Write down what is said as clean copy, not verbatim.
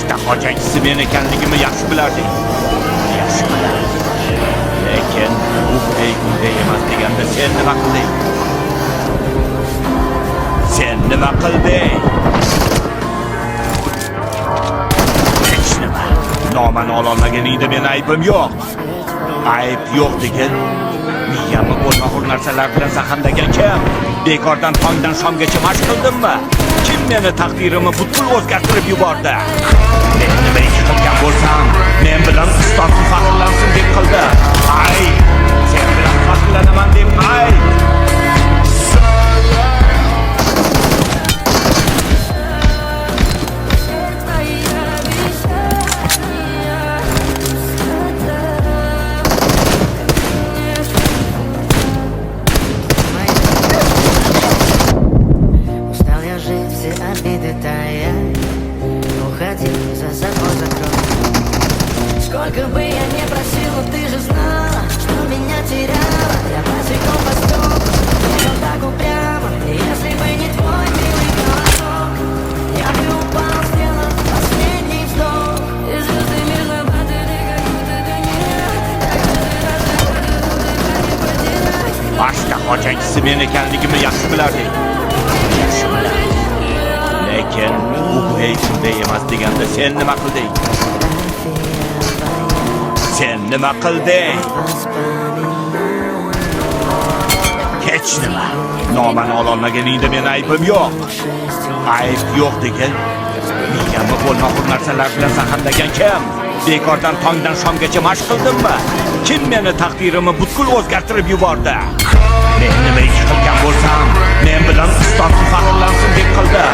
boshqa hojatchisi men ekanligimni yaxshi bilarding. Yaxshi bilardim. Lekin bu bunday emas deganda sen nima qilding? Sen nima qilding? Hech nima. Nomani ololmaganingda men aybim yo'q. Ayb yo'q degan. Miyamni bo'lmag'ur narsalar bilan zaharlagan kim? Bekordan tongdan shomgacha mashq qildimmi? Kim meni taqdirimni butkul o'zgartirib yubordi? Men nima ish qilgan bo'lsam, men bilan ustoz faxrlansin deb qildi. Ay, sen bilan faxrlanaman deb ay. Сколько бы я ни просила, ты же знала, что меня теряла. Я босиком по стеклу, не так упрямо. Если бы не твой милый голосок, я бы упал, сделал последний вздох. И звезды между батареей, как будто ты не Boshqa hojatchisi men ekanligimni yaxshi bilarding. Yaxshi bilardim. Lekin bu bunday emas deganda sen nima qilding? Sen nima qilding? Hech nima. Nomani ololmaganingda men aybim yo'q. Ayb yo'q degan. Miyamni bo'lmag'ur narsalar bilan zaharlagan kim? Bekordan tongdan shomgacha mashq qildimmi? Kim meni taqdirimni butkul o'zgartirib yubordi? Men nima ish qilgan bo'lsam, men bilan ustoz faxrlansin deb qildi.